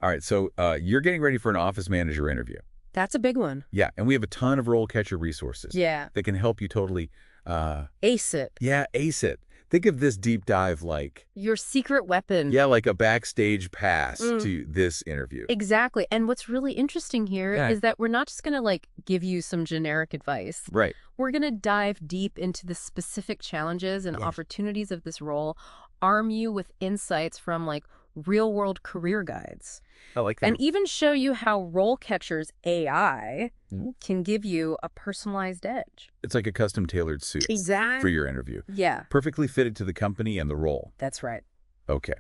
All right, so you're getting ready for an office manager interview. That's a big one. Yeah, and we have a ton of RoleCatcher resources. Yeah. That can help you totally... Ace it. Yeah, ace it. Think of this deep dive like... Your secret weapon. Yeah, like a backstage pass to this interview. Exactly. And what's really interesting here is that we're not just going to like give you some generic advice. Right. We're going to dive deep into the specific challenges and opportunities of this role, arm you with insights from like real-world career guides. I like that. And even show you how RoleCatcher's AI can give you a personalized edge. It's like a custom-tailored suit for your interview. Yeah. Perfectly fitted to the company and the role. That's right. Okay.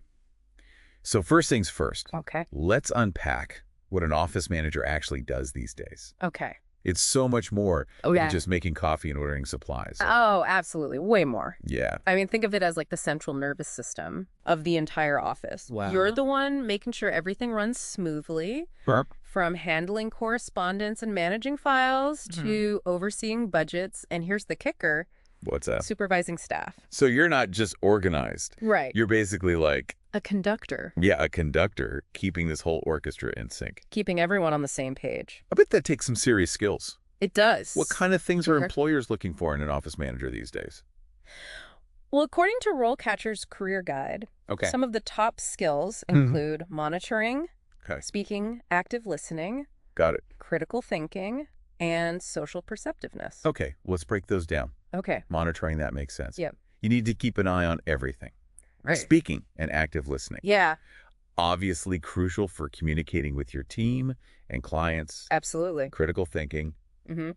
So first things first. Okay. Let's unpack what an office manager actually does these days. Okay. It's so much more Oh, than yeah. just making coffee and ordering supplies. Oh, absolutely. Way more. Yeah. I mean, think of it as like the central nervous system of the entire office. Wow. You're the one making sure everything runs smoothly, from handling correspondence and managing files to overseeing budgets. And here's the kicker. What's that? Supervising staff. So you're not just organized. Right. You're basically like... A conductor. Yeah, a conductor keeping this whole orchestra in sync. Keeping everyone on the same page. I bet that takes some serious skills. It does. What kind of things are employers looking for in an office manager these days? Well, according to RoleCatcher's Career Guide, some of the top skills include monitoring, speaking, active listening, Got it. critical thinking, and social perceptiveness. Okay, let's break those down. Okay. Monitoring, that makes sense. Yep. You need to keep an eye on everything. Right. Speaking and active listening. Yeah. Obviously crucial for communicating with your team and clients. Absolutely. Critical thinking.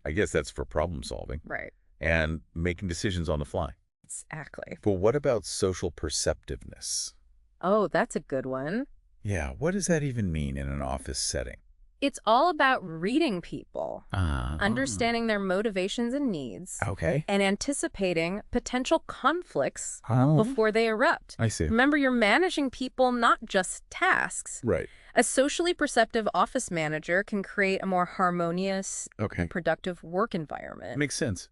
I guess that's for problem solving. Right. And making decisions on the fly. Exactly. But what about social perceptiveness? Oh, that's a good one. Yeah, what does that even mean in an office setting? It's all about reading people, understanding their motivations and needs, and anticipating potential conflicts before they erupt. I see. Remember, you're managing people, not just tasks. Right. A socially perceptive office manager can create a more harmonious, productive work environment. Makes sense.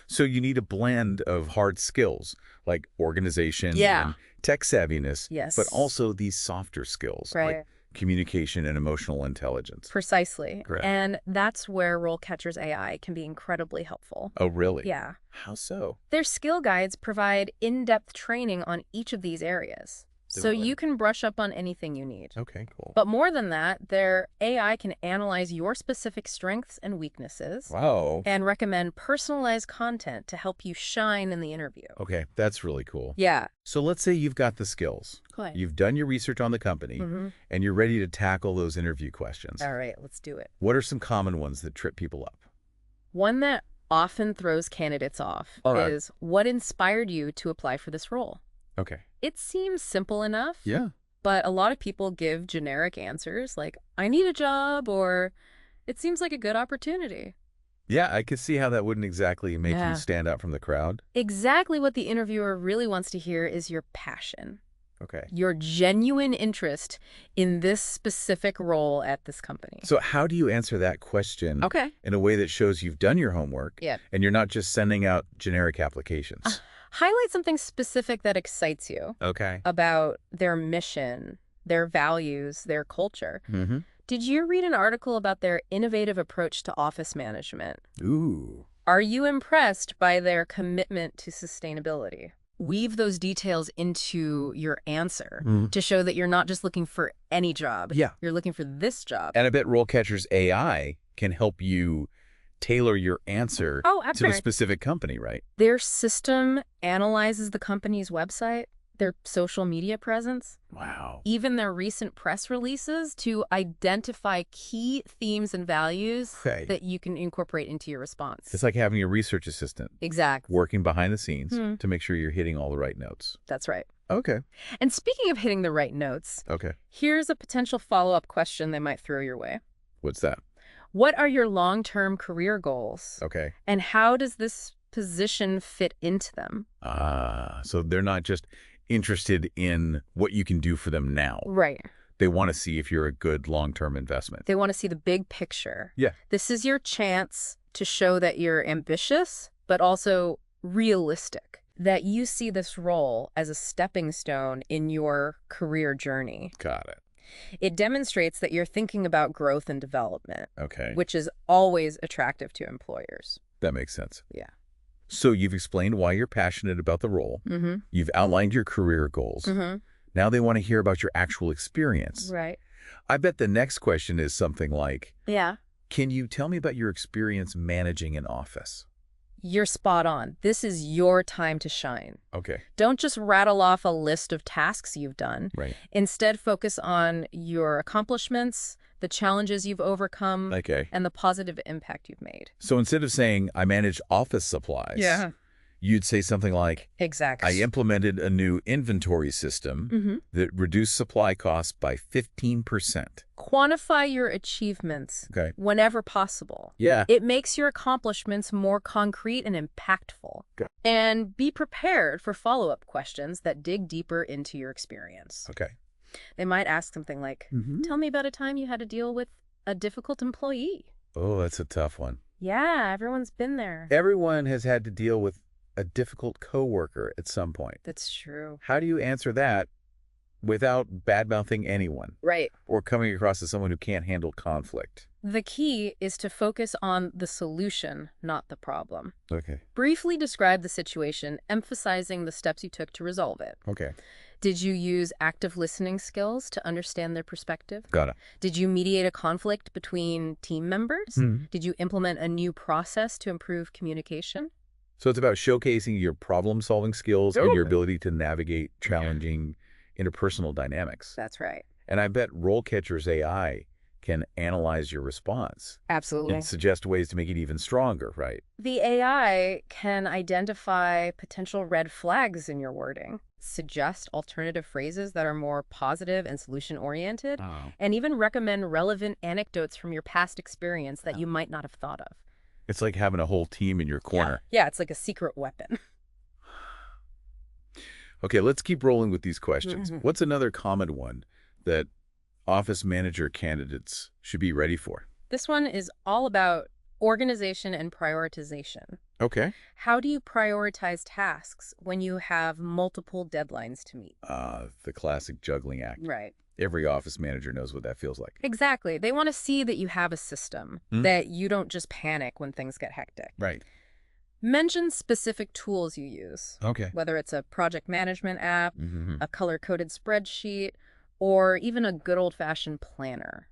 So you need a blend of hard skills like organization and tech savviness, but also these softer skills like communication and emotional intelligence. Precisely. Correct. And that's where RoleCatcher's AI can be incredibly helpful. Oh, really? Yeah. How so? Their skill guides provide in-depth training on each of these areas. So you can brush up on anything you need. Okay, cool. But more than that, their AI can analyze your specific strengths and weaknesses. Wow. And recommend personalized content to help you shine in the interview. Okay, that's really cool. Yeah. So let's say you've got the skills. Go ahead. You've done your research on the company, and you're ready to tackle those interview questions. All right, let's do it. What are some common ones that trip people up? One that often throws candidates off is, what inspired you to apply for this role? Okay. It seems simple enough. Yeah. But a lot of people give generic answers like, I need a job, or it seems like a good opportunity. Yeah, I could see how that wouldn't exactly make you stand out from the crowd. Exactly what the interviewer really wants to hear is your passion. Okay. Your genuine interest in this specific role at this company. So how do you answer that question in a way that shows you've done your homework and you're not just sending out generic applications? Highlight something specific that excites you about their mission, their values, their culture. Did you read an article about their innovative approach to office management? Ooh. Are you impressed by their commitment to sustainability? Weave those details into your answer to show that you're not just looking for any job. Yeah. You're looking for this job. And I bet RoleCatcher's AI can help you tailor your answer to a specific company, right? Their system analyzes the company's website, their social media presence, even their recent press releases to identify key themes and values that you can incorporate into your response. It's like having a research assistant. Exactly. Working behind the scenes to make sure you're hitting all the right notes. That's right. Okay. And speaking of hitting the right notes, here's a potential follow-up question they might throw your way. What's that? What are your long-term career goals? Okay. And how does this position fit into them? So they're not just interested in what you can do for them now. Right. They want to see if you're a good long-term investment. They want to see the big picture. Yeah. This is your chance to show that you're ambitious, but also realistic, that you see this role as a stepping stone in your career journey. Got it. It demonstrates that you're thinking about growth and development, Okay. which is always attractive to employers. That makes sense. Yeah. So you've explained why you're passionate about the role. You've outlined your career goals. Now they want to hear about your actual experience. Right. I bet the next question is something like, Yeah. can you tell me about your experience managing an office? You're spot on. This is your time to shine. Okay. Don't just rattle off a list of tasks you've done. Right. Instead, focus on your accomplishments, the challenges you've overcome, Okay. and the positive impact you've made. So instead of saying, I manage office supplies, you'd say something like, Exactly. I implemented a new inventory system that reduced supply costs by 15%. Quantify your achievements whenever possible. Yeah. It makes your accomplishments more concrete and impactful. Okay. And be prepared for follow-up questions that dig deeper into your experience. Okay. They might ask something like, tell me about a time you had to deal with a difficult employee. Oh, that's a tough one. Yeah, everyone's been there. Everyone has had to deal with a difficult coworker at some point. That's true. How do you answer that without bad-mouthing anyone? Right. Or coming across as someone who can't handle conflict? The key is to focus on the solution, not the problem. Okay. Briefly describe the situation, emphasizing the steps you took to resolve it. Okay. Did you use active listening skills to understand their perspective? Got it. Did you mediate a conflict between team members? Did you implement a new process to improve communication? So it's about showcasing your problem-solving skills and your ability to navigate challenging interpersonal dynamics. That's right. And I bet RoleCatcher's AI can analyze your response. Absolutely. And suggest ways to make it even stronger, right? The AI can identify potential red flags in your wording, suggest alternative phrases that are more positive and solution-oriented, and even recommend relevant anecdotes from your past experience that you might not have thought of. It's like having a whole team in your corner. Yeah, it's like a secret weapon. Okay, let's keep rolling with these questions. What's another common one that office manager candidates should be ready for? This one is all about organization and prioritization. Okay. How do you prioritize tasks when you have multiple deadlines to meet? The classic juggling act. Right. Every office manager knows what that feels like. Exactly. They want to see that you have a system, that you don't just panic when things get hectic. Right. Mention specific tools you use. Okay. Whether it's a project management app, a color-coded spreadsheet, or even a good old-fashioned planner.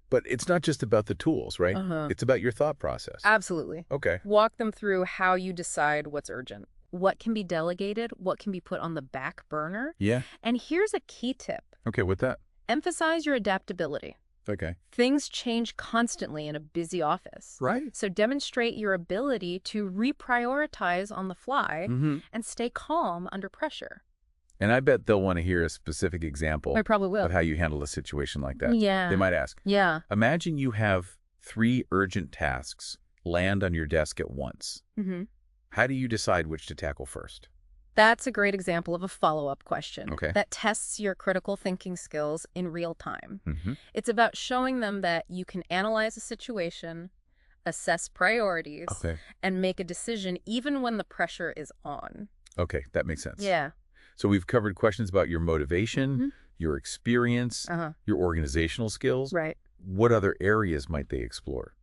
But it's not just about the tools, right? It's about your thought process. Absolutely. Okay. Walk them through how you decide what's urgent, what can be delegated, what can be put on the back burner. Yeah. And here's a key tip. Okay, what's that? Emphasize your adaptability. Okay. Things change constantly in a busy office. Right. So demonstrate your ability to reprioritize on the fly and stay calm under pressure. And I bet they'll want to hear a specific example I probably will. of how you handle a situation like that. Yeah. They might ask. Yeah. Imagine you have 3 urgent tasks land on your desk at once. How do you decide which to tackle first? That's a great example of a follow-up question that tests your critical thinking skills in real time. It's about showing them that you can analyze a situation, assess priorities, and make a decision even when the pressure is on. Okay, that makes sense. Yeah. So we've covered questions about your motivation, your experience, your organizational skills. Right. What other areas might they explore?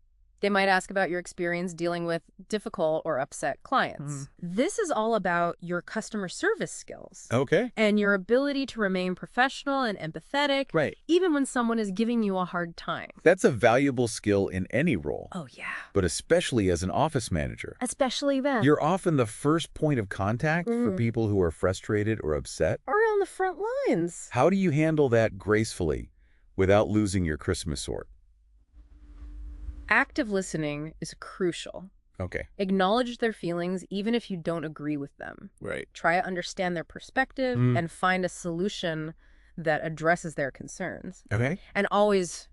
They might ask about your experience dealing with difficult or upset clients. This is all about your customer service skills. Okay. And your ability to remain professional and empathetic, even when someone is giving you a hard time. That's a valuable skill in any role. Oh, yeah. But especially as an office manager. Especially then. You're often the first point of contact for people who are frustrated or upset. Or on the front lines. How do you handle that gracefully without losing your Christmas sort? Active listening is crucial. Okay. Acknowledge their feelings even if you don't agree with them. Right. Try to understand their perspective and find a solution that addresses their concerns. Okay. And always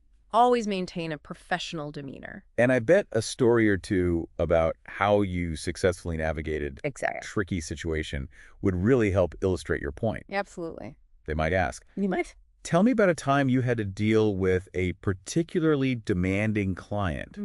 maintain a professional demeanor. And I bet a story or two about how you successfully navigated a tricky situation would really help illustrate your point. Absolutely. They might ask. You might. Tell me about a time you had to deal with a particularly demanding client.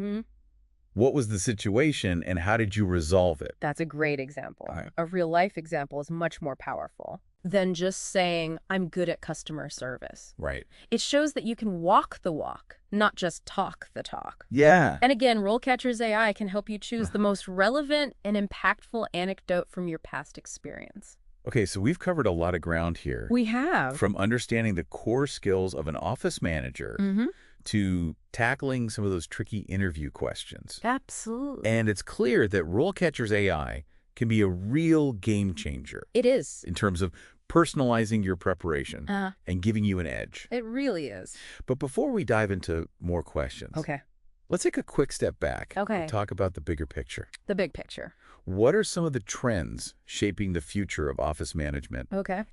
What was the situation and how did you resolve it? That's a great example. A real-life example is much more powerful than just saying, I'm good at customer service. Right. It shows that you can walk the walk, not just talk the talk. Yeah. And again, RoleCatcher's AI can help you choose the most relevant and impactful anecdote from your past experience. Okay, so we've covered a lot of ground here. We have. From understanding the core skills of an office manager to tackling some of those tricky interview questions. Absolutely. And it's clear that RoleCatcher's AI can be a real game changer. It is. In terms of personalizing your preparation and giving you an edge. It really is. But before we dive into more questions, let's take a quick step back and talk about the bigger picture. The big picture. What are some of the trends shaping the future of office management?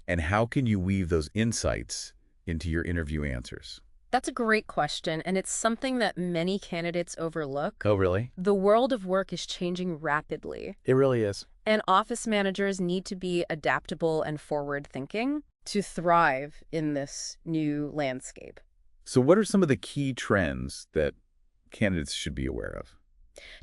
And how can you weave those insights into your interview answers? That's a great question, and it's something that many candidates overlook. Oh, really? The world of work is changing rapidly. It really is. And office managers need to be adaptable and forward-thinking to thrive in this new landscape. So what are some of the key trends that candidates should be aware of?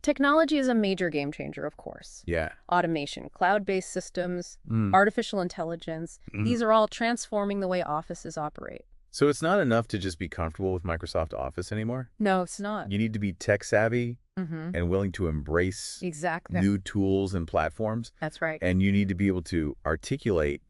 Technology is a major game changer, of course. Yeah. Automation, cloud-based systems, artificial intelligence, these are all transforming the way offices operate. So it's not enough to just be comfortable with Microsoft Office anymore? No, it's not. You need to be tech-savvy and willing to embrace new tools and platforms. That's right. And you need to be able to articulate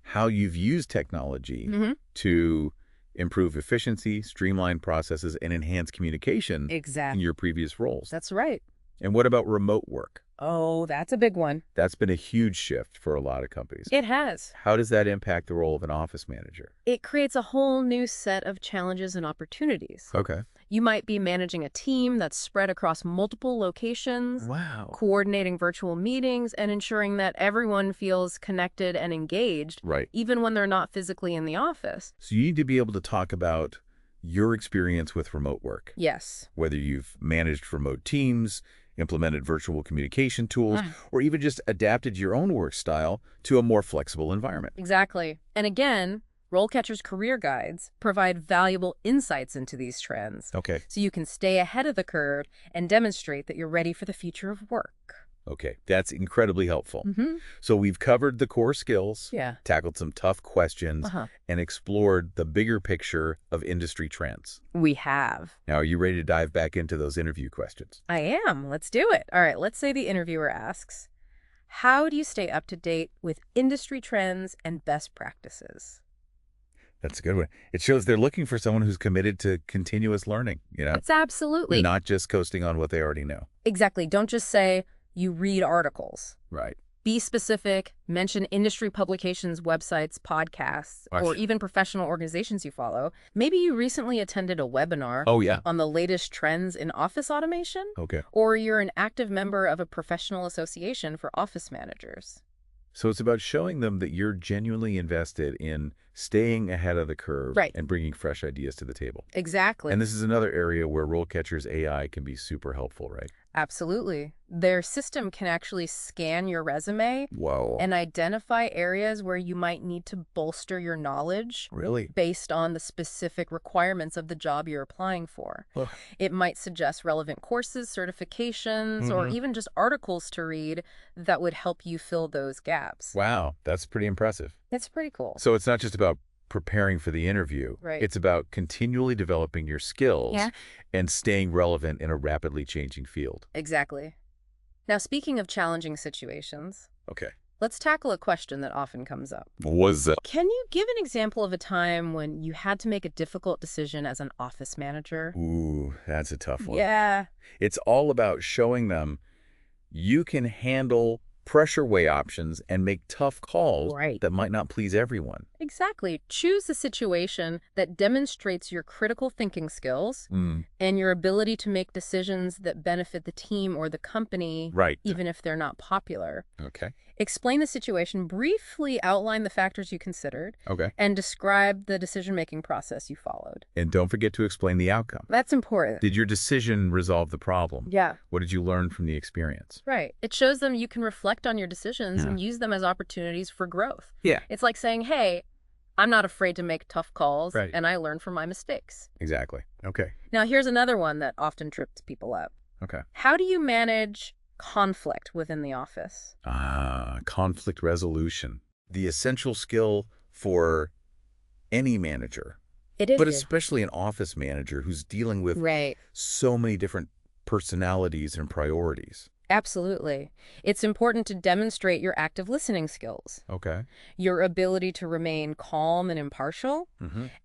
how you've used technology to improve efficiency, streamline processes, and enhance communication in your previous roles. That's right. And what about remote work? Oh, that's a big one. That's been a huge shift for a lot of companies. It has. How does that impact the role of an office manager? It creates a whole new set of challenges and opportunities. Okay. You might be managing a team that's spread across multiple locations. Wow. Coordinating virtual meetings and ensuring that everyone feels connected and engaged, even when they're not physically in the office. So you need to be able to talk about your experience with remote work. Yes. Whether you've managed remote teams, implemented virtual communication tools, or even just adapted your own work style to a more flexible environment. Exactly. And again, RoleCatcher's career guides provide valuable insights into these trends. Okay. So you can stay ahead of the curve and demonstrate that you're ready for the future of work. Okay, that's incredibly helpful. So we've covered the core skills, tackled some tough questions, and explored the bigger picture of industry trends. We have. Now, are you ready to dive back into those interview questions? I am. Let's do it. All right, let's say the interviewer asks, how do you stay up to date with industry trends and best practices? That's a good one. It shows they're looking for someone who's committed to continuous learning, you know? It's absolutely. Not just coasting on what they already know. Exactly. Don't just say, you read articles. Right. Be specific, mention industry publications, websites, podcasts, or even professional organizations you follow. Maybe you recently attended a webinar on the latest trends in office automation. Okay. Or you're an active member of a professional association for office managers. So it's about showing them that you're genuinely invested in staying ahead of the curve and bringing fresh ideas to the table. Exactly. And this is another area where RoleCatcher's AI can be super helpful, right? Absolutely. Their system can actually scan your resume and identify areas where you might need to bolster your knowledge based on the specific requirements of the job you're applying for. It might suggest relevant courses, certifications, or even just articles to read that would help you fill those gaps. Wow, that's pretty impressive. It's pretty cool. So it's not just about preparing for the interview. It's about continually developing your skills and staying relevant in a rapidly changing field. Exactly. Now, speaking of challenging situations, let's tackle a question that often comes up. What's that? Can you give an example of a time when you had to make a difficult decision as an office manager? Ooh, that's a tough one. Yeah. It's all about showing them you can handle pressure weigh options and make tough calls that might not please everyone. Exactly. Choose a situation that demonstrates your critical thinking skills and your ability to make decisions that benefit the team or the company, even if they're not popular. Explain the situation, briefly outline the factors you considered, and describe the decision-making process you followed. And don't forget to explain the outcome. That's important. Did your decision resolve the problem? Yeah. What did you learn from the experience? Right. It shows them you can reflect on your decisions and use them as opportunities for growth. Yeah. It's like saying, hey, I'm not afraid to make tough calls, and I learn from my mistakes. Exactly. Okay. Now, here's another one that often trips people up. Okay. How do you manage conflict within the office? Conflict resolution. The essential skill for any manager, but especially an office manager who's dealing with so many different personalities and priorities. Absolutely. It's important to demonstrate your active listening skills. Okay. Your ability to remain calm and impartial,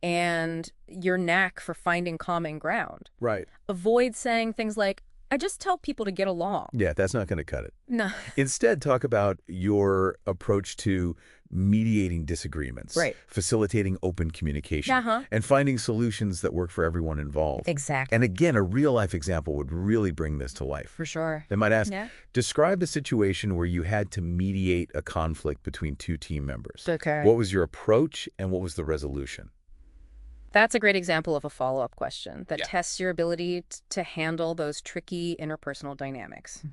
and your knack for finding common ground. Right. Avoid saying things like, I just tell people to get along. Yeah, that's not going to cut it. No. Instead, talk about your approach to mediating disagreements, facilitating open communication, and finding solutions that work for everyone involved. Exactly. And again, a real-life example would really bring this to life. For sure. They might ask, describe a situation where you had to mediate a conflict between two team members. Okay. What was your approach and what was the resolution? That's a great example of a follow-up question that tests your ability to handle those tricky interpersonal dynamics.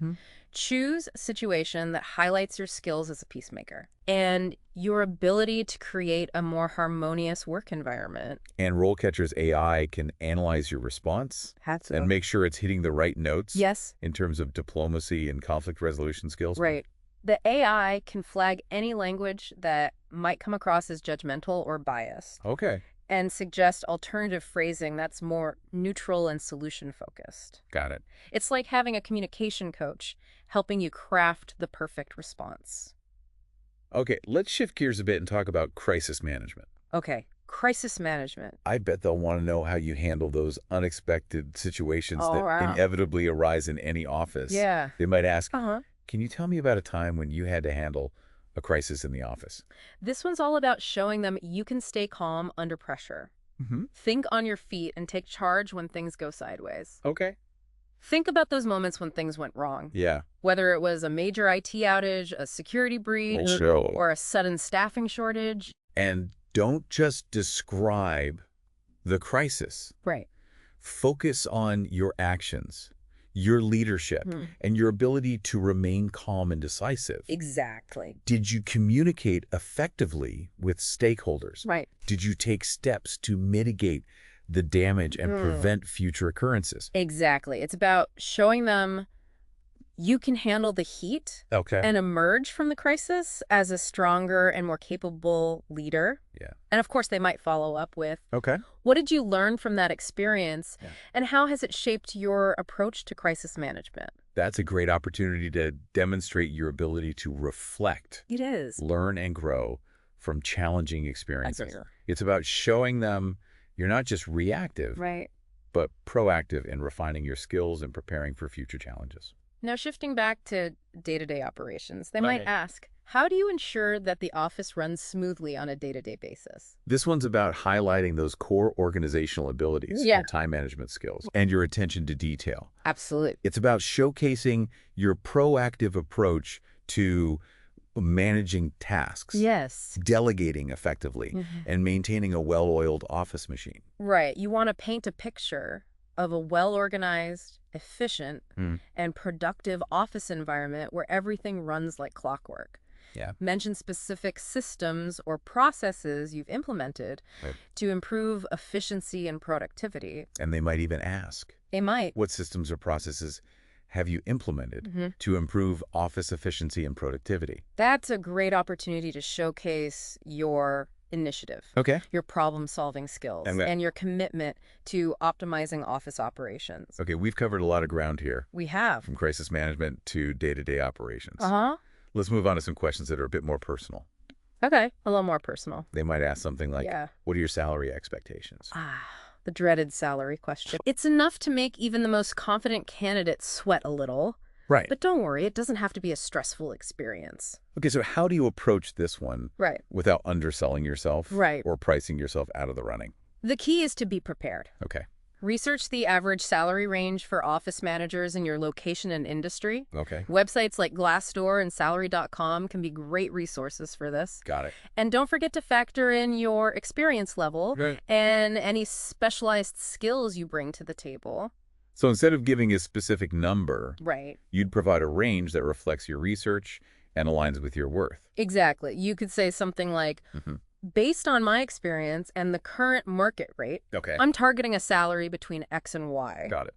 Choose a situation that highlights your skills as a peacemaker and your ability to create a more harmonious work environment. And RoleCatcher's AI can analyze your response and make sure it's hitting the right notes in terms of diplomacy and conflict resolution skills. Right. The AI can flag any language that might come across as judgmental or biased. Okay. And suggest alternative phrasing that's more neutral and solution-focused. Got it. It's like having a communication coach helping you craft the perfect response. Okay, let's shift gears a bit and talk about crisis management. Okay, crisis management. I bet they'll want to know how you handle those unexpected situations that inevitably arise in any office. Yeah. They might ask, can you tell me about a time when you had to handle a crisis in the office? This one's all about showing them you can stay calm under pressure. Think on your feet and take charge when things go sideways. Okay. Think about those moments when things went wrong. Yeah. Whether it was a major IT outage, a security breach, or a sudden staffing shortage. And don't just describe the crisis. Right. Focus on your actions, your leadership, and your ability to remain calm and decisive. Exactly. Did you communicate effectively with stakeholders? Right. Did you take steps to mitigate the damage and prevent future occurrences? Exactly. It's about showing them you can handle the heat and emerge from the crisis as a stronger and more capable leader. Yeah. And of course, they might follow up with, okay, what did you learn from that experience? Yeah. And how has it shaped your approach to crisis management? That's a great opportunity to demonstrate your ability to reflect. It is. Learn and grow from challenging experiences. It's about showing them you're not just reactive, but proactive in refining your skills and preparing for future challenges. Now, shifting back to day-to-day operations, they might ask, how do you ensure that the office runs smoothly on a day-to-day basis? This one's about highlighting those core organizational abilities, your time management skills, and your attention to detail. Absolutely. It's about showcasing your proactive approach to managing tasks, delegating effectively, and maintaining a well-oiled office machine. Right. You want to paint a picture of a well-organized, efficient, and productive office environment where everything runs like clockwork. Yeah. Mention specific systems or processes you've implemented to improve efficiency and productivity. And they might even ask. They might. What systems or processes have you implemented to improve office efficiency and productivity? That's a great opportunity to showcase your initiative, your problem-solving skills, and your commitment to optimizing office operations. Okay, we've covered a lot of ground here. We have. From crisis management to day-to-day operations. Let's move on to some questions that are a bit more personal. Okay, a little more personal. They might ask something like, what are your salary expectations? The dreaded salary question. It's enough to make even the most confident candidate sweat a little. Right. But don't worry, it doesn't have to be a stressful experience. Okay, so how do you approach this one without underselling yourself or pricing yourself out of the running? The key is to be prepared. Okay. Research the average salary range for office managers in your location and industry. Okay. Websites like Glassdoor and Salary.com can be great resources for this. Got it. And don't forget to factor in your experience level and any specialized skills you bring to the table. So instead of giving a specific number, you'd provide a range that reflects your research and aligns with your worth. Exactly. You could say something like, based on my experience and the current market rate, I'm targeting a salary between X and Y. Got it.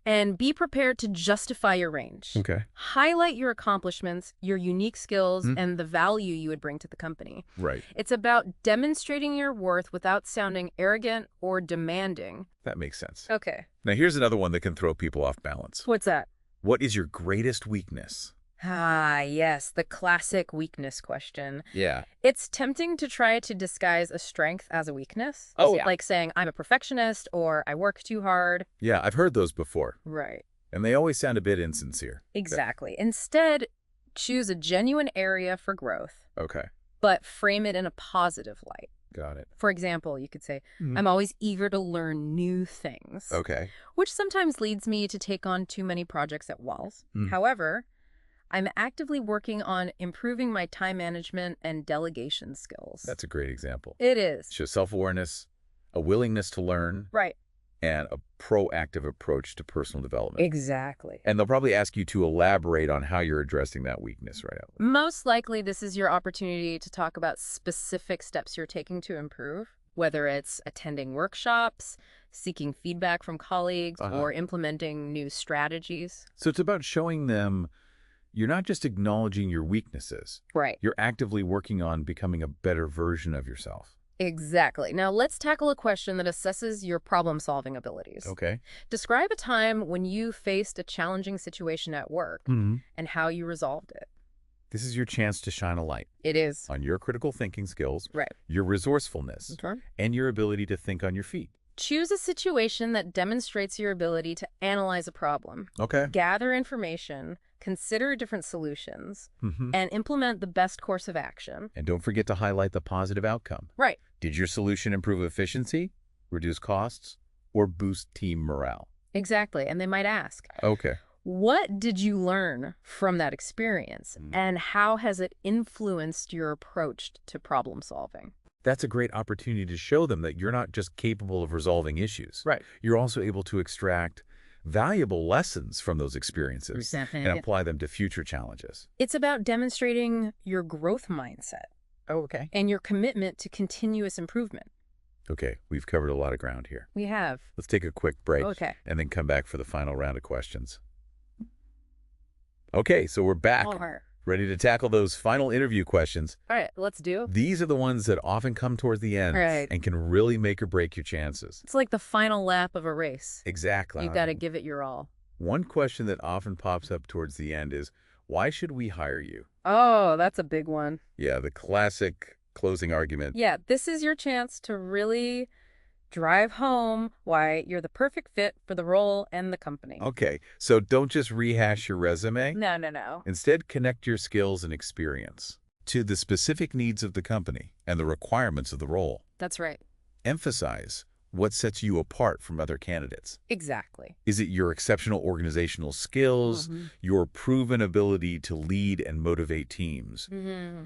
And be prepared to justify your range. Okay. Highlight your accomplishments, your unique skills, and the value you would bring to the company. Right. It's about demonstrating your worth without sounding arrogant or demanding. That makes sense. Okay. Now, here's another one that can throw people off balance. What's that? What is your greatest weakness? Ah, yes, the classic weakness question. Yeah. It's tempting to try to disguise a strength as a weakness. Oh, yeah. Like saying, I'm a perfectionist, or I work too hard. Yeah, I've heard those before. Right. And they always sound a bit insincere. Exactly. Instead, choose a genuine area for growth. Okay. But frame it in a positive light. Got it. For example, you could say, I'm always eager to learn new things. Okay. Which sometimes leads me to take on too many projects at once. However, I'm actively working on improving my time management and delegation skills. That's a great example. It is. Show self-awareness, a willingness to learn. Right. And a proactive approach to personal development. Exactly. And they'll probably ask you to elaborate on how you're addressing that weakness right out. Most likely, this is your opportunity to talk about specific steps you're taking to improve, whether it's attending workshops, seeking feedback from colleagues, or implementing new strategies. So it's about showing them you're not just acknowledging your weaknesses. Right. You're actively working on becoming a better version of yourself. Exactly. Now, let's tackle a question that assesses your problem-solving abilities. Okay. Describe a time when you faced a challenging situation at work and how you resolved it. This is your chance to shine a light. It is. On your critical thinking skills, right, your resourcefulness, and your ability to think on your feet. Choose a situation that demonstrates your ability to analyze a problem. Okay. Gather information, consider different solutions, and implement the best course of action. And don't forget to highlight the positive outcome. Right. Did your solution improve efficiency, reduce costs, or boost team morale? Exactly. And they might ask, okay, what did you learn from that experience? And how has it influenced your approach to problem solving? That's a great opportunity to show them that you're not just capable of resolving issues. Right. You're also able to extract valuable lessons from those experiences and apply them to future challenges. It's about demonstrating your growth mindset. Oh, okay. And your commitment to continuous improvement. Okay, we've covered a lot of ground here. We have. Let's take a quick break and then come back for the final round of questions. Okay, so we're back. Ready to tackle those final interview questions. All right, let's do. These are the ones that often come towards the end and can really make or break your chances. It's like the final lap of a race. Exactly. You've got to give it your all. One question that often pops up towards the end is, why should we hire you? Oh, that's a big one. Yeah, the classic closing argument. Yeah, this is your chance to really drive home why you're the perfect fit for the role and the company. Okay, so don't just rehash your resume. No. Instead, connect your skills and experience to the specific needs of the company and the requirements of the role. That's right. Emphasize what sets you apart from other candidates. Exactly. Is it your exceptional organizational skills, your proven ability to lead and motivate teams,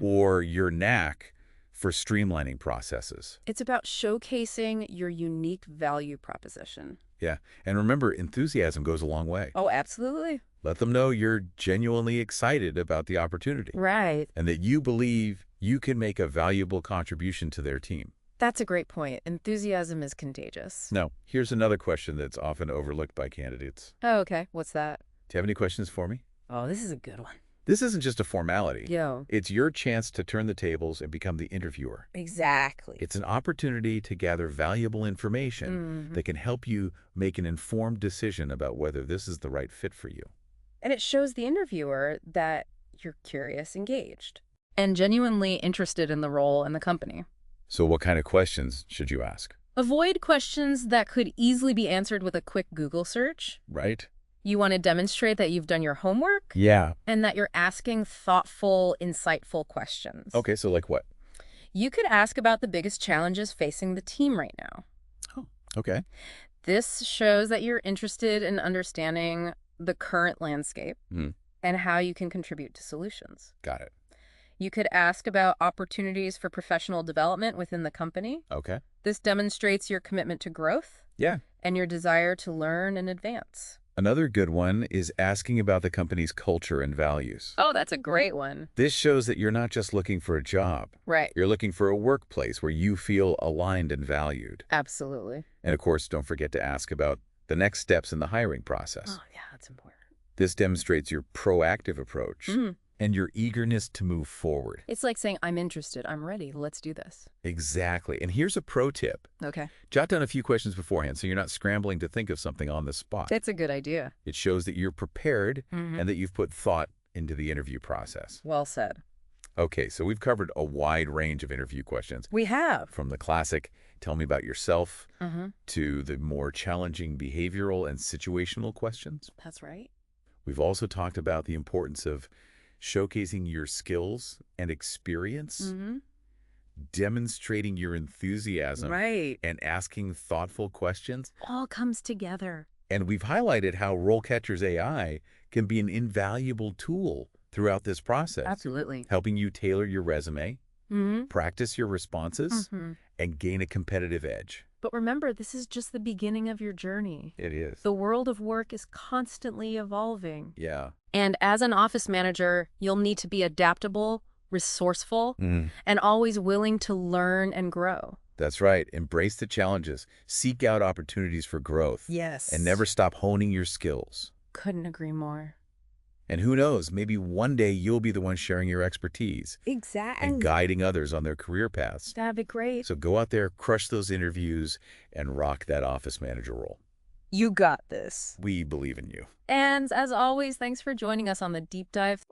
or your knack for streamlining processes? It's about showcasing your unique value proposition. Yeah, and remember, enthusiasm goes a long way. Oh, absolutely. Let them know you're genuinely excited about the opportunity. Right. And that you believe you can make a valuable contribution to their team. That's a great point. Enthusiasm is contagious. Now, here's another question that's often overlooked by candidates. Oh, okay. What's that? Do you have any questions for me? Oh, this is a good one. This isn't just a formality. Yo. It's your chance to turn the tables and become the interviewer. Exactly. It's an opportunity to gather valuable information that can help you make an informed decision about whether this is the right fit for you. And it shows the interviewer that you're curious, engaged, and genuinely interested in the role and the company. So what kind of questions should you ask? Avoid questions that could easily be answered with a quick Google search. Right. You want to demonstrate that you've done your homework. Yeah. And that you're asking thoughtful, insightful questions. Okay, so like what? You could ask about the biggest challenges facing the team right now. Oh, okay. This shows that you're interested in understanding the current landscape and how you can contribute to solutions. Got it. You could ask about opportunities for professional development within the company. Okay. This demonstrates your commitment to growth. Yeah. And your desire to learn and advance. Another good one is asking about the company's culture and values. Oh, that's a great one. This shows that you're not just looking for a job. Right. You're looking for a workplace where you feel aligned and valued. Absolutely. And of course, don't forget to ask about the next steps in the hiring process. Oh, yeah, that's important. This demonstrates your proactive approach and your eagerness to move forward. It's like saying, I'm interested, I'm ready, let's do this. Exactly. And here's a pro tip. Okay. Jot down a few questions beforehand so you're not scrambling to think of something on the spot. That's a good idea. It shows that you're prepared and that you've put thought into the interview process. Well said. Okay, so we've covered a wide range of interview questions. We have. From the classic, tell me about yourself, to the more challenging behavioral and situational questions. That's right. We've also talked about the importance of showcasing your skills and experience, demonstrating your enthusiasm, and asking thoughtful questions. All comes together. And we've highlighted how RoleCatcher's AI can be an invaluable tool throughout this process. Absolutely. Helping you tailor your resume, practice your responses, and gain a competitive edge. But remember, this is just the beginning of your journey. It is. The world of work is constantly evolving. Yeah. And as an office manager, you'll need to be adaptable, resourceful, and always willing to learn and grow. That's right. Embrace the challenges. Seek out opportunities for growth. Yes. And never stop honing your skills. Couldn't agree more. And who knows, maybe one day you'll be the one sharing your expertise. Exactly. And guiding others on their career paths. That'd be great. So go out there, crush those interviews, and rock that office manager role. You got this. We believe in you. And as always, thanks for joining us on the Deep Dive.